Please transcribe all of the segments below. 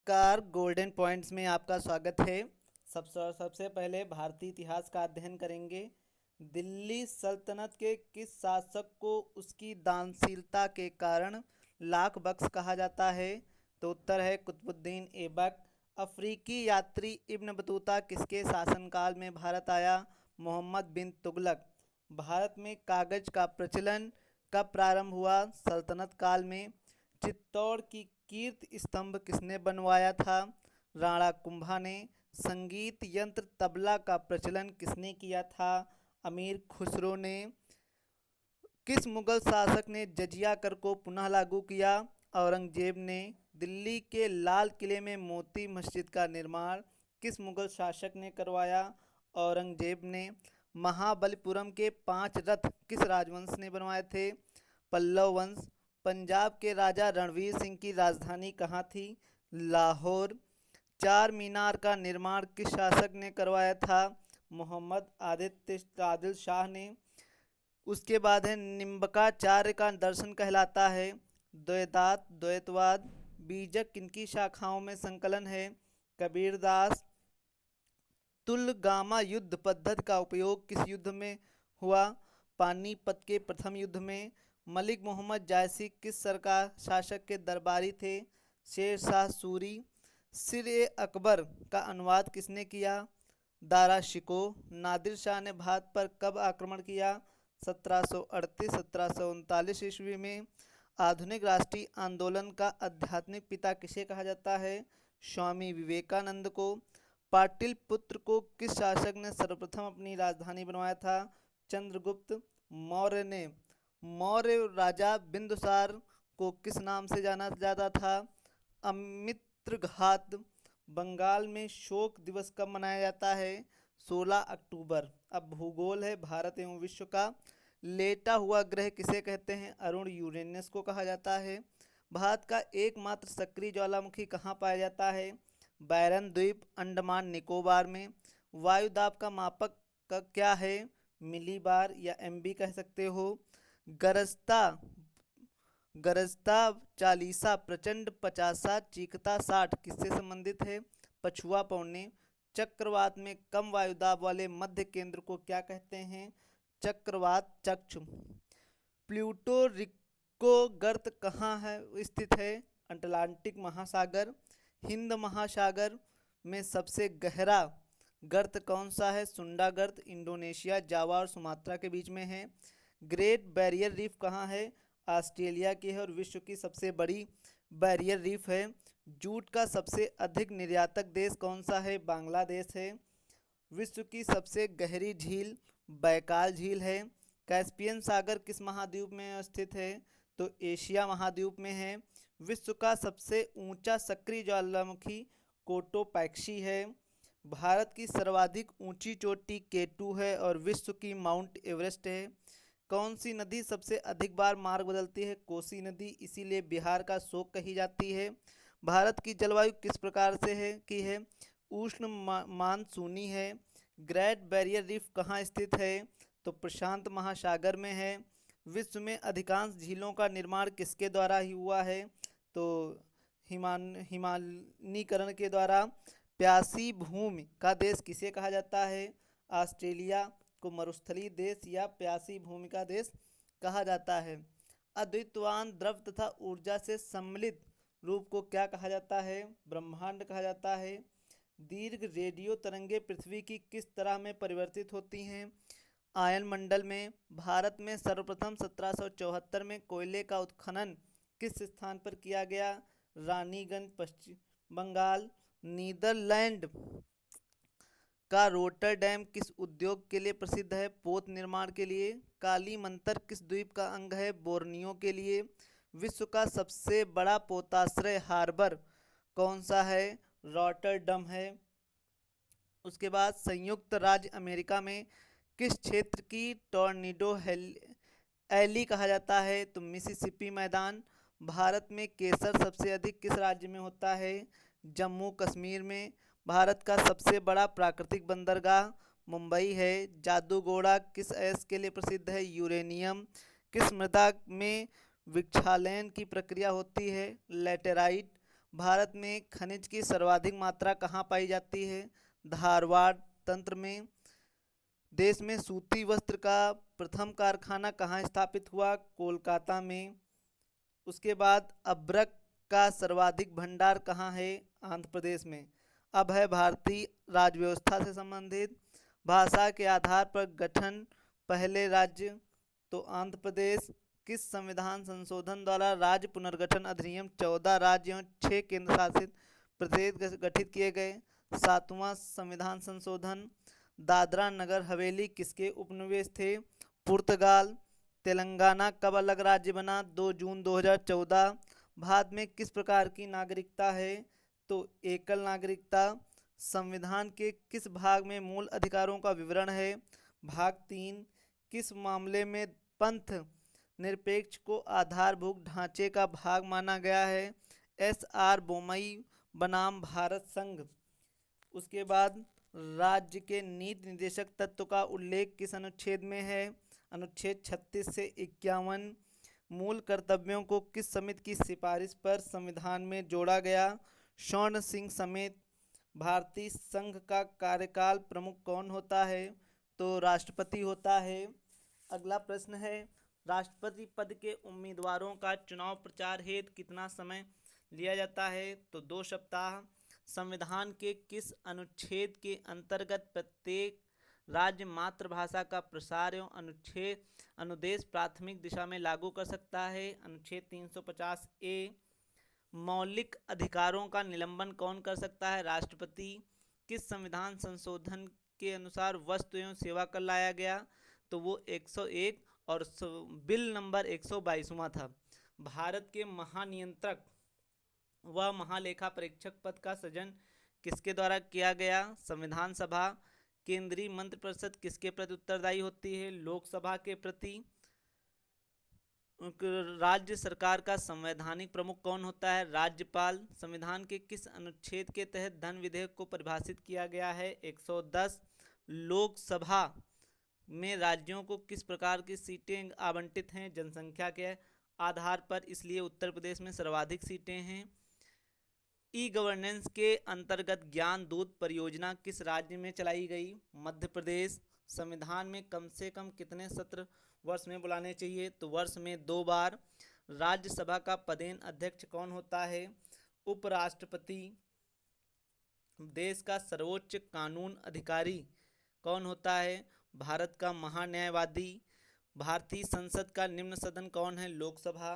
नमस्कार। Golden points में आपका स्वागत है। सबसे पहले भारतीय इतिहास का अध्ययन करेंगे। दिल्ली सल्तनत के किस शासक को उसकी दानशीलता के कारण लाख बख्श कहा जाता है? तो उत्तर है कुतुबुद्दीन ऐबक। अफ्रीकी यात्री इब्न बतूता किसके शासनकाल में भारत आया? मोहम्मद बिन तुगलक। भारत में कागज का प्रचलन कब प्रारंभ हुआ? सल्तनत काल में। चित्तौड़ की कीर्ति स्तंभ किसने बनवाया था? राणा कुंभा ने। संगीत यंत्र तबला का प्रचलन किसने किया था? अमीर खुसरो ने। किस मुगल शासक ने जजिया कर को पुनः लागू किया? औरंगजेब ने। दिल्ली के लाल किले में मोती मस्जिद का निर्माण किस मुगल शासक ने करवाया? औरंगजेब ने। महाबलीपुरम के 5 रथ किस राजवंश ने बनवाए थे? पल्लव वंश। पंजाब के राजा रणवीर सिंह की राजधानी कहाँ थी? लाहौर। चार मीनार का निर्माण किस शासक ने करवाया था? मोहम्मद आदिल शाह ने। उसके बाद है निम्बकाचार्य का दर्शन कहलाता है। द्वैतात द्वैतवाद। बीजक किनकी शाखाओं में संकलन है? कबीरदास। तुलगामा युद्ध पद्धति का उपयोग किस युद्ध में हुआ? पानीपत के प्रथम युद्ध में। मलिक मोहम्मद जायसी किस सरकार शासक के दरबारी थे? शेर शाह सूरी। सिर-ए-अकबर का अनुवाद किसने किया? दारा शिकोह। नादिर शाह ने भारत पर कब आक्रमण किया? 1738-1739 ईस्वी में। आधुनिक राष्ट्रीय आंदोलन का आध्यात्मिक पिता किसे कहा जाता है? स्वामी विवेकानंद को। पाटलिपुत्र को किस शासक ने सर्वप्रथम अपनी राजधानी बनवाया था? चंद्रगुप्त मौर्य ने। मौर्य राजा बिंदुसार को किस नाम से जाना जाता था? अमित्रघात। बंगाल में शोक दिवस कब मनाया जाता है? 16 अक्टूबर। अब भूगोल है भारत एवं विश्व का। लेटा हुआ ग्रह किसे कहते हैं? अरुण यूरेनस को कहा जाता है। भारत का एकमात्र सक्रिय ज्वालामुखी कहाँ पाया जाता है? बैरन द्वीप अंडमान निकोबार में। वायु दाब का मापक का क्या है? मिलीबार या एमबी कह सकते हो। गरजता गरजता 40, प्रचंड 50, चीखता 60 किससे संबंधित है? पछुआ पौने। चक्रवात में कम वायुदाब वाले मध्य केंद्र को क्या कहते हैं? चक्रवात चक्ष। प्लूटो रिको गर्त कहाँ है स्थित है? अटलांटिक महासागर। हिंद महासागर में सबसे गहरा गर्त कौन सा है? सुंडा गर्त। इंडोनेशिया, जावा और सुमात्रा के बीच में है। ग्रेट बैरियर रीफ कहाँ है? ऑस्ट्रेलिया की है और विश्व की सबसे बड़ी बैरियर रीफ है। जूट का सबसे अधिक निर्यातक देश कौन सा है? बांग्लादेश है। विश्व की सबसे गहरी झील बैकाल झील है। कैस्पियन सागर किस महाद्वीप में स्थित है? तो एशिया महाद्वीप में है। विश्व का सबसे ऊंचा सक्रिय ज्वालामुखी कोटोपैक्सी है। भारत की सर्वाधिक ऊंची चोटी केटू है और विश्व की माउंट एवरेस्ट है। कौन सी नदी सबसे अधिक बार मार्ग बदलती है? कोसी नदी, इसीलिए बिहार का शोक कही जाती है। भारत की जलवायु किस प्रकार से है? उष्ण मानसूनी है। ग्रेट बैरियर रीफ कहाँ स्थित है? तो प्रशांत महासागर में है। विश्व में अधिकांश झीलों का निर्माण किसके द्वारा ही हुआ है? तो हिमालयीकरण के द्वारा। प्यासी भूमि का देश किसे कहा जाता है? ऑस्ट्रेलिया को मरुस्थलीय देश या प्यासी भूमि का देश कहा जाता है। अद्वितीयवान द्रव तथा ऊर्जा से सम्मिलित रूप को क्या कहा जाता है? ब्रह्मांड कहा जाता है। दीर्घ रेडियो तरंगे पृथ्वी की किस तरह में परिवर्तित होती हैं? आयन मंडल में। भारत में सर्वप्रथम 1774 में कोयले का उत्खनन किस स्थान पर किया गया? रानीगंज, पश्चिम बंगाल। नीदरलैंड का रोटरडैम किस उद्योग के लिए प्रसिद्ध है? पोत निर्माण के लिए। काली मंतर किस द्वीप का अंग है? बोर्नियो के लिए। विश्व का सबसे बड़ा पोताश्रय हार्बर कौन सा है? रॉटरडम है। उसके बाद संयुक्त राज्य अमेरिका में किस क्षेत्र की टॉर्नेडो एली कहा जाता है? तो मिसिसिपी मैदान। भारत में केसर सबसे अधिक किस राज्य में होता है? जम्मू कश्मीर में। भारत का सबसे बड़ा प्राकृतिक बंदरगाह मुंबई है। जादूगोड़ा किस अयस्क के लिए प्रसिद्ध है? यूरेनियम। किस मृदा में वृक्षालयन की प्रक्रिया होती है? लैटेराइट। भारत में खनिज की सर्वाधिक मात्रा कहाँ पाई जाती है? धारवाड़ तंत्र में। देश में सूती वस्त्र का प्रथम कारखाना कहाँ स्थापित हुआ? कोलकाता में। उसके बाद अभ्रक का सर्वाधिक भंडार कहाँ है? आंध्र प्रदेश में। अब है भारतीय राज्य व्यवस्था से संबंधित। भाषा के आधार पर गठन पहले राज्य, तो आंध्र प्रदेश। किस संविधान संशोधन द्वारा राज्य पुनर्गठन अधिनियम 14 राज्य एवं 6 केंद्र शासित प्रदेश गठित किए गए? 7वां संविधान संशोधन। दादरा नगर हवेली किसके उपनिवेश थे? पुर्तगाल। तेलंगाना कब अलग राज्य बना? 2 जून 2014। भारत में किस प्रकार की नागरिकता है? तो एकल नागरिकता। संविधान के किस भाग में मूल अधिकारों का विवरण है? भाग 3। किस मामले में पंथ निरपेक्ष को आधारभूत ढांचे का भाग माना गया है? एस.आर. बोमई बनाम भारत संघ। उसके बाद राज्य के नीति निर्देशक तत्व का उल्लेख किस अनुच्छेद में है? अनुच्छेद 36 से 51। मूल कर्तव्यों को किस समिति की सिफारिश पर संविधान में जोड़ा गया? स्वर्ण सिंह समेत। भारतीय संघ का कार्यकाल प्रमुख कौन होता है? तो राष्ट्रपति होता है। अगला प्रश्न है, राष्ट्रपति पद के उम्मीदवारों का चुनाव प्रचार हेतु कितना समय लिया जाता है? तो 2 सप्ताह। संविधान के किस अनुच्छेद के अंतर्गत प्रत्येक राज्य मातृभाषा का प्रसार एवं अनुदेश प्राथमिक दिशा में लागू कर सकता है? अनुच्छेद 350 ए। मौलिक अधिकारों का निलंबन कौन कर सकता है? राष्ट्रपति। किस संविधान संशोधन के अनुसार वस्तु एवं सेवा कर लाया गया? तो वो 101 और बिल नंबर 122वां था। भारत के महानियंत्रक व महालेखा परीक्षक पद का सृजन किसके द्वारा किया गया? संविधान सभा। केंद्रीय मंत्रिपरिषद किसके प्रति उत्तरदायी होती है? लोकसभा के प्रति। राज्य सरकार का संवैधानिक प्रमुख कौन होता है? राज्यपाल। संविधान के किस अनुच्छेद के तहत धन विधेयक को परिभाषित किया गया है? 110। लोकसभा में राज्यों को किस प्रकार की सीटें आवंटित हैं? जनसंख्या के आधार पर, इसलिए उत्तर प्रदेश में सर्वाधिक सीटें हैं। ई गवर्नेंस के अंतर्गत ज्ञान दूत परियोजना किस राज्य में चलाई गई? मध्य प्रदेश। संविधान में कम से कम कितने सत्र वर्ष में बुलाने चाहिए? तो वर्ष में 2 बार। राज्यसभा का पदेन अध्यक्ष कौन होता है? उपराष्ट्रपति। देश का सर्वोच्च कानून अधिकारी कौन होता है? भारत का महान्यायवादी। भारतीय संसद का निम्न सदन कौन है? लोकसभा।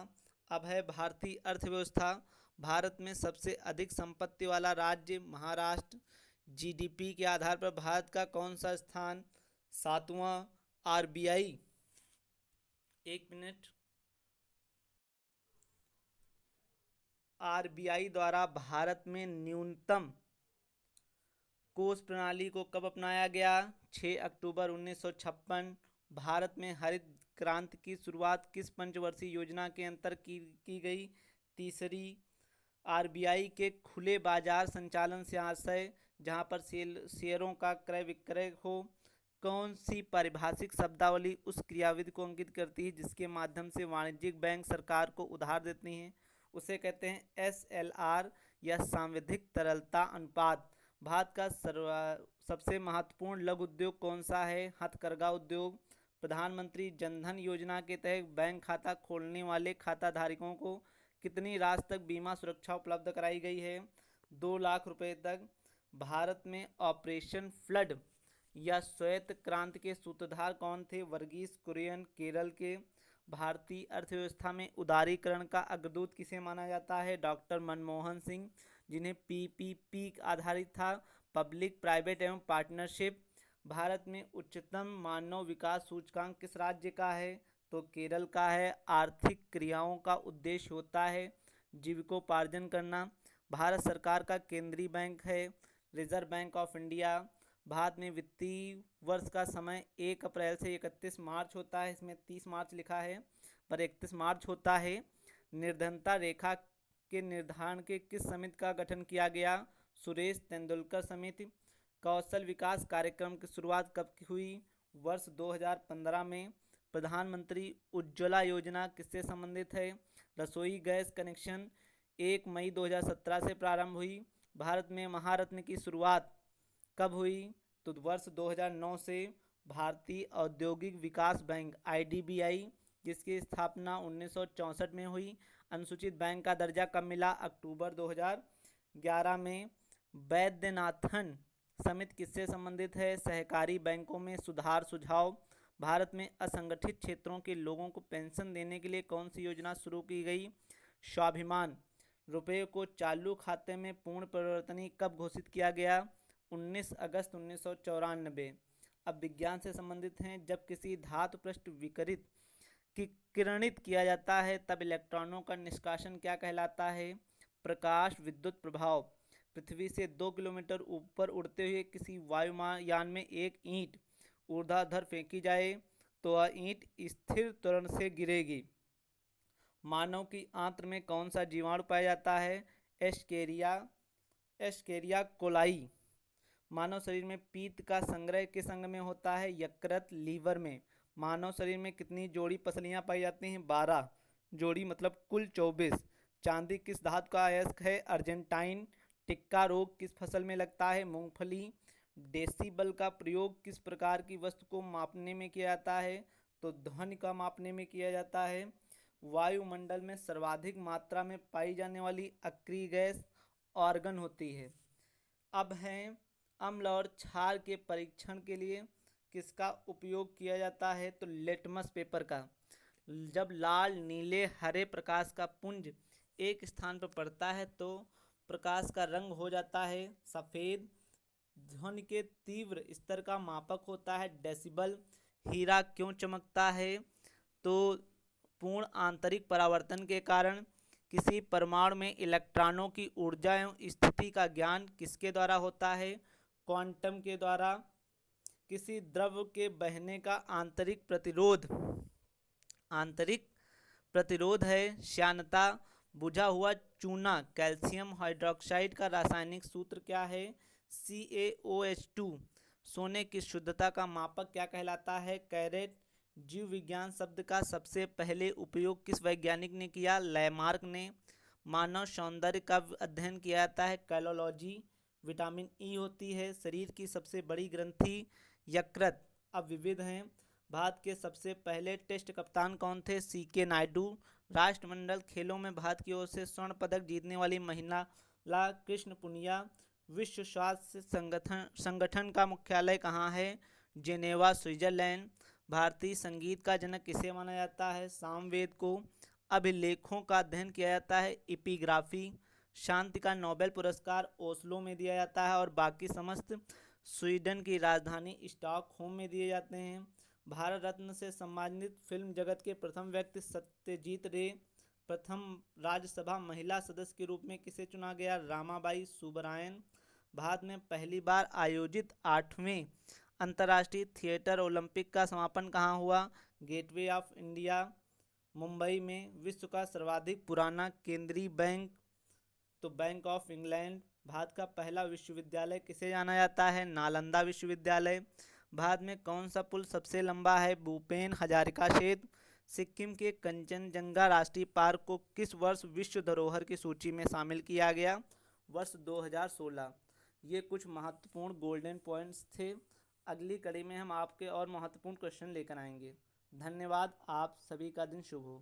अब है भारतीय अर्थव्यवस्था। भारत में सबसे अधिक संपत्ति वाला राज्य महाराष्ट्र। जीडीपी के आधार पर भारत का कौन सा स्थान? 7वां। RBI, 1 minute. आरबीआई द्वारा भारत में न्यूनतम कोष प्रणाली को कब अपनाया गया? 6 अक्टूबर 1956। भारत में हरित क्रांति की शुरुआत किस पंचवर्षीय योजना के अंतर की गई? तीसरी। आरबीआई के खुले बाजार संचालन से आशय जहां पर शेयरों का क्रय विक्रय हो। कौन सी पारिभाषिक शब्दावली उस क्रियाविधि को अंकित करती है जिसके माध्यम से वाणिज्यिक बैंक सरकार को उधार देती हैं? उसे कहते हैं एसएलआर या सांविधिक तरलता अनुपात। भारत का सबसे महत्वपूर्ण लघु उद्योग कौन सा है? हथकरघा उद्योग। प्रधानमंत्री जनधन योजना के तहत बैंक खाता खोलने वाले खाता धारकों को कितनी राशि तक बीमा सुरक्षा उपलब्ध कराई गई है? 2 लाख रुपए तक। भारत में ऑपरेशन फ्लड या श्वेत क्रांति के सूत्रधार कौन थे? वर्गीस कुरियन, केरल के। भारतीय अर्थव्यवस्था में उदारीकरण का अग्रदूत किसे माना जाता है? डॉक्टर मनमोहन सिंह, जिन्हें पीपीपी आधारित था, पब्लिक प्राइवेट एवं पार्टनरशिप। भारत में उच्चतम मानव विकास सूचकांक किस राज्य का है? तो केरल का है। आर्थिक क्रियाओं का उद्देश्य होता है जीविकोपार्जन करना। भारत सरकार का केंद्रीय बैंक है reserve bank of India. Bharat में वित्तीय वर्ष का समय 1 अप्रैल से 31 मार्च होता है। इसमें 30 मार्च लिखा है पर 31 मार्च होता है। निर्धनता रेखा के निर्धारण के किस समिति का गठन किया गया? सुरेश तेंदुलकर समिति। कौशल विकास कार्यक्रम की शुरुआत कब की हुई? वर्ष 2015 में। प्रधानमंत्री उज्ज्वला योजना किससे संबंधित है? रसोई गैस कनेक्शन 1 मई 2017 से प्रारंभ हुई। भारत में महारत्न की शुरुआत कब हुई? तो वर्ष 2009 से। भारतीय औद्योगिक विकास बैंक आईडीबीआई, जिसकी स्थापना 1964 में हुई। अनुसूचित बैंक का दर्जा कब मिला? अक्टूबर 2011 में। वैद्यनाथन समिति किससे संबंधित है? सहकारी बैंकों में सुधार सुझाव। भारत में असंगठित क्षेत्रों के लोगों को पेंशन देने के लिए कौन सी योजना शुरू की गई? स्वाभिमान। रुपये को चालू खाते में पूर्ण परिवर्तनीय कब घोषित किया गया? 19 अगस्त 1994। अब विज्ञान से संबंधित हैं। जब किसी धातु पृष्ठ विकिरित कि किरणित किया जाता है तब इलेक्ट्रॉनों का निष्कासन क्या कहलाता है? प्रकाश विद्युत प्रभाव। पृथ्वी से 2 किलोमीटर ऊपर उड़ते हुए किसी वायुयान में एक ईंट ऊर्ध्वाधर फेंकी जाए तो वह ईंट स्थिर त्वरण से गिरेगी। मानव की आंत्र में कौन सा जीवाणु पाया जाता है? एस्केरिया कोलाई। मानव शरीर में पित्त का संग्रह किस अंग में होता है? यकृत, लीवर में। मानव शरीर में कितनी जोड़ी पसलियां पाई जाती हैं? 12 जोड़ी, मतलब कुल 24। चांदी किस धातु का अयस्क है? अर्जेंटाइन। टिक्का रोग किस फसल में लगता है? मूंगफली। डेसिबल का प्रयोग किस प्रकार की वस्तु को मापने में किया जाता है? तो ध्वनि का मापने में किया जाता है। वायुमंडल में सर्वाधिक मात्रा में पाई जाने वाली अक्रिय गैस आर्गन होती है। अब हैं अम्ल और क्षार के परीक्षण के लिए किसका उपयोग किया जाता है? तो लिटमस पेपर का। जब लाल, नीले, हरे प्रकाश का पुंज एक स्थान पर पड़ता है तो प्रकाश का रंग हो जाता है सफ़ेद। ध्वनि के तीव्र स्तर का मापक होता है डेसिबल। हीरा क्यों चमकता है? तो पूर्ण आंतरिक परावर्तन के कारण। किसी परमाणु में इलेक्ट्रॉनों की ऊर्जा एवं स्थिति का ज्ञान किसके द्वारा होता है? क्वांटम के द्वारा। किसी द्रव के बहने का आंतरिक प्रतिरोध है श्यानता। बुझा हुआ चूना कैल्शियम हाइड्रोक्साइड का रासायनिक सूत्र क्या है? CaOH2। सोने की शुद्धता का मापक क्या कहलाता है? कैरेट। जीव विज्ञान शब्द का सबसे पहले उपयोग किस वैज्ञानिक ने किया? लैमार्क ने। मानव सौंदर्य का अध्ययन किया जाता है कैलोलॉजी। विटामिन ई होती है। शरीर की सबसे बड़ी ग्रंथि यकृत। अब विविध हैं। भारत के सबसे पहले टेस्ट कप्तान कौन थे? CK नायडू। राष्ट्रमंडल खेलों में भारत की ओर से स्वर्ण पदक जीतने वाली महिला कृष्ण पुनिया। विश्व स्वास्थ्य संगठन का मुख्यालय कहाँ है? Geneva, Switzerland. भारतीय संगीत का जनक किसे माना जाता है? सामवेद को। अभिलेखों का अध्ययन किया जाता है एपिग्राफी। शांति का नोबेल पुरस्कार ओस्लो में दिया जाता है और बाकी समस्त स्वीडन की राजधानी स्टॉकहोम में दिए जाते हैं। भारत रत्न से सम्मानित फिल्म जगत के प्रथम व्यक्ति सत्यजीत रे। प्रथम राज्यसभा महिला सदस्य के रूप में किसे चुना गया? रामाबाई सुब्बरायन। भारत में पहली बार आयोजित 8वें अंतर्राष्ट्रीय थिएटर ओलंपिक का समापन कहाँ हुआ? गेटवे ऑफ इंडिया, मुंबई में। विश्व का सर्वाधिक पुराना केंद्रीय बैंक तो बैंक ऑफ इंग्लैंड। भारत का पहला विश्वविद्यालय किसे जाना जाता है? नालंदा विश्वविद्यालय। भारत में कौन सा पुल सबसे लंबा है? भूपेन हजारिका सेतु। सिक्किम के कंचनजंगा राष्ट्रीय पार्क को किस वर्ष विश्व धरोहर की सूची में शामिल किया गया? वर्ष 2016। ये कुछ महत्वपूर्ण गोल्डन पॉइंट्स थे। अगली कड़ी में हम आपके और महत्वपूर्ण क्वेश्चन लेकर आएंगे। धन्यवाद। आप सभी का दिन शुभ हो।